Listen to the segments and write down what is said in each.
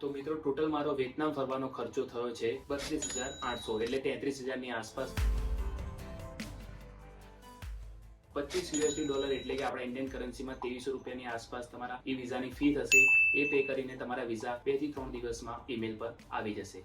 તો મિત્રો ટોટલ મારો વિયેતનામ ફરવાનો ખર્ચો થયો છે 32,800 એટલે 33,000 ની આસપાસ। $25 એટલે કે આપણા ઇન્ડિયન કરન્સીમાં 2300 રૂપિયાની આસપાસ તમારા ઈ વિઝાની ફી થશે। એ પે કરીને તમારા વિઝા 2 થી 3 દિવસમાં ઈમેલ પર આવી જશે।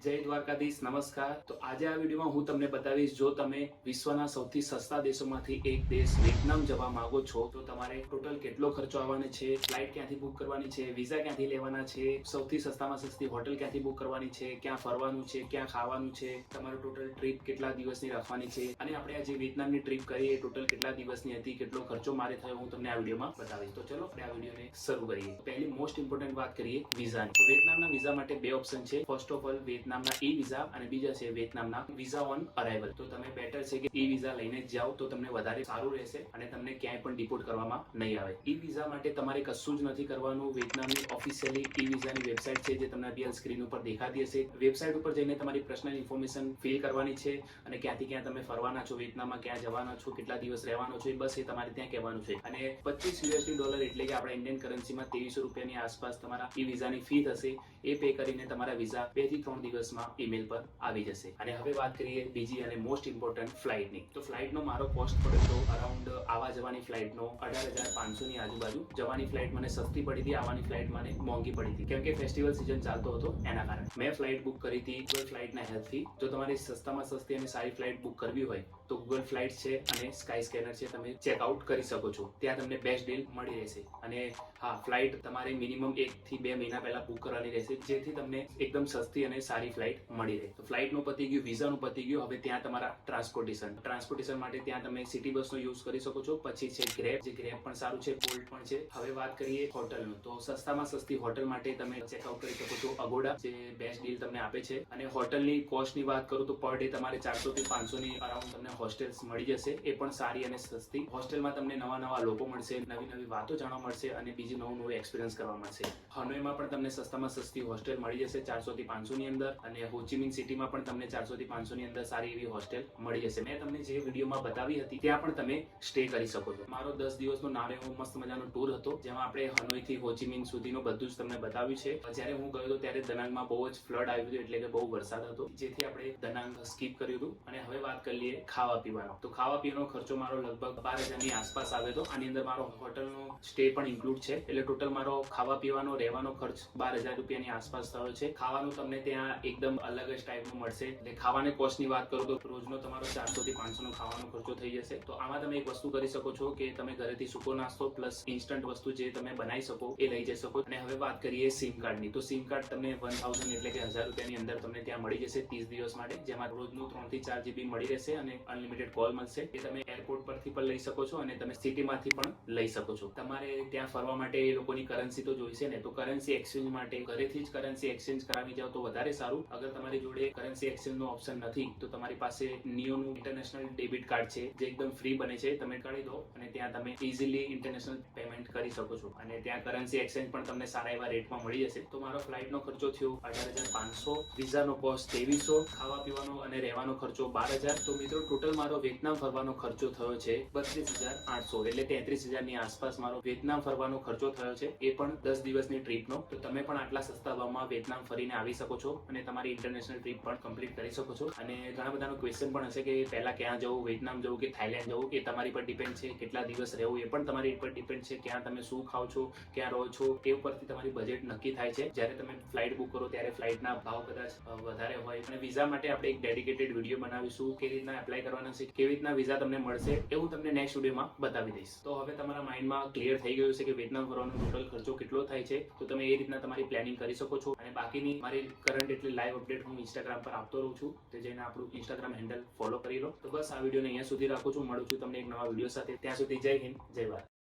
જય દ્વારકાધીશ, નમસ્કાર। તો આજે આ વિડીયોમાં હું તમને બતાવીશ, જો તમે વિશ્વના સૌથી સસ્તા દેશોમાંથી એક દેશ વિયેતનામ જવા માંગો છો તો તમારે ટોટલ કેટલો ખર્ચો આવવાનો છે, ફ્લાઇટ ક્યાંથી બુક કરવાની છે, વિઝા ક્યાંથી લેવાના છે, સૌથી સસ્તામાં સસ્તી હોટલ ક્યાંથી બુક કરવાની છે, ક્યાં ફરવાનું છે, ક્યાં ખાવાનું છે, તમારું ટોટલ ટ્રીપ કેટલા દિવસની રાખવાની છે અને આપણે આ જે વિયેતનામની ટ્રીપ કરી એ ટોટલ કેટલા દિવસની હતી, કેટલો ખર્ચો મારે થયો, હું તમને આ વિડીયોમાં બતાવીશ। તો ચલો આપણે આ વિડીયોને શરૂ કરીએ। પહેલી મોસ્ટ ઇમ્પોર્ટન્ટ વાત કરીએ વિઝાની। તો વિયેતનામના વિઝા માટે બે ઓપ્શન છે। ફર્સ્ટ ઓફ ઓલ વિયેતનામના ઈ વિઝા અને બીજા છે વિયેતનામના વિઝા ઓન અરાઇવલ। તો તમે બેટર છે કે ઈ વિઝા લઈને જ જાઓ તો તમને વધારે સારું રહેશે અને તમને ક્યાંય પણ ડિપોર્ટ કરવામાં નહીં આવે। ઈ વિઝા માટે તમારે કશું જ નથી કરવાનું। વિયેતનામની ઓફિશિયલી ઈ વિઝાની વેબસાઇટ છે જે તમને અત્યારે સ્ક્રીન ઉપર દેખાતી હશે। વેબસાઇટ ઉપર જઈને તમારી પર્સનલ ઇન્ફોર્મેશન ફિલ કરવાની છે અને ક્યાંથી ક્યાં તમે ફરવાના છો, વિયેતનામમાં ક્યાં જવાના છો, કેટલા દિવસ રહેવાનો છો, બસ એ તમારે ત્યાં કહેવાનું છે। અને $25 એટલે કે આપણા ઇન્ડિયન કરન્સીમાં 2300 રૂપિયાની આસપાસ તમારા ઈ વિઝાની ફી થશે। એ પે કરીને તમારા વિઝા 2 થી 3 દિવસમાં ઈમેલ પર આવી જશે। અને હવે વાત કરીએ બીજી અને મોસ્ટ ઇમ્પોર્ટન્ટ ફ્લાઇટની। તો ફ્લાઇટનો મારો કોસ્ટ પડ્યો તો અરાઉન્ડ આવા જવાની ફ્લાઇટનો 18,500 ની આજુબાજુ। જવાની ફ્લાઇટ મને સસ્તી પડી હતી, આવવાની ફ્લાઇટ મને મોંઘી પડી હતી, કેમ કે ફેસ્ટિવલ સિઝન ચાલતો હતો એના કારણે મેં ફ્લાઇટ બુક કરી હતી ગૂગલ ફ્લાઇટના હેલ્પથી। જો તમારે સસ્તામાં સસ્તી અને સારી ફ્લાઇટ બુક કરવી હોય તો ગૂગલ ફ્લાઇટ છે અને સ્કાય સ્કેનર છે, તમે ચેકઆઉટ કરી શકો છો, ત્યાં તમને બેસ્ટ ડીલ મળી રહેશે। અને હા, ફ્લાઇટ તમારે મિનિમમ 1 થી 2 મહિના પહેલા બુક કરવાની રહેશે, જેથી તમને એકદમ સસ્તી અને સારી ફ્લાઇટ મળી રહે। તો ફ્લાઇટનું પતી ગયું, વિઝાનું પતી ગયું, હવે ત્યાં તમારા ટ્રાન્સપોર્ટેશન માટે ત્યાં તમે સિટી બસનો યુઝ કરી શકો છો। પછી છે ગ્રેબ, જે ગ્રેબ પણ સારું છે, બોલ્ટ પણ છે। હવે વાત કરીએ હોટલનું, તો સસ્તામાં સસ્તી હોટલ માટે તમે ચેકઆઉટ કરી શકો છો અગોડા, જે બેસ્ટ ડીલ તમને આપે છે। અને હોટલની કોસ્ટની વાત કરું તો પર ડે તમારે 400 થી 500 ની અરાઉન્ડ તમને હોસ્ટેલ્સ મળી જશે, એ પણ સારી અને સસ્તી। હોસ્ટેલમાં તમને નવા લોકો મળશે, નવી વાતો જાણવા મળશે અને બીજું નવું એક્સપિરિયન્સ કરવા મળશે। હનોઈમાં પણ તમને સસ્તામાં સસ્તી હોસ્ટેલ મળી જશે 400 થી 500 ની અંદર, અને હોચિમિન સિટીમાં પણ તમને 400 થી 500 ની અંદર સારી એવી હોસ્ટેલ મળી જશે। મેં તમને જે વિડીયોમાં બતાવી હતી ત્યાં પણ તમે સ્ટે કરી શકો છો। મારો 10 દિવસનો નાનો એવો મસ્ત મજાનો ટૂર હતો, જેમાં આપણે હનોઈ થી હોચિમિન સુધીનું બધું જ તમને બતાવ્યું છે। જ્યારે હું ગયો હતો ત્યારે દનાંગમાં બહુ જ ફ્લડ આવ્યું હતું, એટલે કે બહુ વરસાદ હતો, જેથી આપણે દનાંગ સ્કીપ કર્યું હતું। અને હવે વાત કરી લઈએ ખાવા પીવાનો। તો ખાવા પીવાનો ખર્ચો મારો લગભગ 12,000 ની આસપાસ આવ્યો હતો। આની અંદર મારો હોટલનો સ્ટે પણ ઇન્ક્લુડ છે, એટલે ટોટલ મારો ખાવા પીવાનો રહેવાનો ખર્ચ 12,000 રૂપિયાની આસપાસ થયો છે। ખાવાનું તમને ત્યાં એકદમ અલગ જ ટાઈપનું મળશે। એટલે ખાવાની કોસ્ટની વાત કરું તો રોજનો તમારો 400 થી 500 નો ખાવાનો ખર્ચો થઈ જશે। તો આમાં તમે એક વસ્તુ કરી શકો છો કે તમે ઘરેથી સૂકો નાસ્તો પ્લસ ઇન્સ્ટન્ટ વસ્તુ જે તમે બનાવી શકો એ લઈ જઈ શકો। અને હવે વાત કરીએ સિમ કાર્ડની। તો સિમ કાર્ડ તમને 1000 એટલે કે 1000 રૂપિયાની અંદર તમને ત્યાં મળી જશે 30 દિવસ માટે, જેમાં રોજનું 3 થી 4 GB મળી રહેશે અને અનલિમિટેડ કોલ મળશે। એ તમે એરપોર્ટ પરથી પણ લઈ શકો છો અને તમે સિટીમાંથી પણ લઈ શકો છો। તમારે ત્યાં ફરવા માટે એ લોકોની કરન્સી તો જોઈશે ને, તો કરન્સી એક્સચેન્જ માટે ઘરેથી જ કરન્સી એક્સચેન્જ કરાવી જાવ તો વધારે સારું। અગર તમારી જોડે કરન્સી એક્સચેન્જનો ઓપ્શન નથી તો તમારી પાસે નિયોનું ઇન્ટરનેશનલ ડેબિટ કાર્ડ છે, જે એકદમ ફ્રી બને છે, તમે કાઢી દો અને ત્યાં તમે ઇઝીલી ઇન્ટરનેશનલ પેમેન્ટ કરી શકો છો અને ત્યાં કરન્સી એક્સચેન્જ પણ તમને સારા એવા રેટમાં મળી જશે। તો મારો ફ્લાઇટનો ખર્ચો થયો 18,500, વિઝાનો કોસ્ટ 2300, ખાવા પીવાનો અને રહેવાનો ખર્ચો 12,000। તો મિત્રો ટોટલ મારો વિયેતનામ ફરવાનો ખર્ચો થયો છે 32,800 એટલે 33,000 ની આસપાસ મારો વિયેતનામ ફરવાનો ખર્ચો થયો છે, એ પણ 10 દિવસની ટ્રીપનો। તો તમે પણ આટલા સસ્તા ભાવમાં વિયેતનામ ફરીને આવી શકો છો અને તમારી ઇન્ટરનેશનલ ટ્રીપ પણ કમ્પ્લીટ કરી શકો છો। અને ઘણા બધાનો ક્વેશ્ચન પણ હશે કે પહેલા ક્યાં જવું, વિયેતનામ જવું કે થાઈલેન્ડ જવું, એ તમારી પર ડિપેન્ડ છે। કેટલા દિવસ રહેવું એ પણ તમારી પર ડિપેન્ડ છે। ક્યાં તમે શું ખાવ છો, ક્યાં રહો છો, એ ઉપરથી તમારી બજેટ નક્કી થાય છે। જ્યારે તમે ફ્લાઇટ બુક કરો ત્યારે ફ્લાઇટના ભાવ કદાચ વધારે હોય। અને વિઝા માટે આપણે એક ડેડિકેટેડ વિડીયો બનાવીશું, કેવી રીતના એપ્લાય કરવાના છે, કેવી રીતના વિઝા તમને મળશે, એવું તમને નેક્સ્ટ વિડીયોમાં બતાવી દઈશ। તો હવે તમારા માઇન્ડમાં ક્લિયર થઈ ગયું છે કે વિયેતનામ ફરવાનો ટોટલ ખર્ચો કેટલો થાય છે, તો તમે એ રીતના તમારી પ્લાનિંગ કરી શકો છો। અને બાકીની મારી કરંટ એટલે લાઈવ અપડેટ હું ઇન્સ્ટાગ્રામ પર આપતો રહું છું, તો જઈને આપણું ઇન્સ્ટાગ્રામ હેન્ડલ ફોલો કરી લો। તો બસ આ વિડીયોને અહીંયા સુધી રાખું છું, મળું છું તમને એક નવા વિડીયો સાથે। ત્યાં સુધી જય હિન્દ, જય ભારત।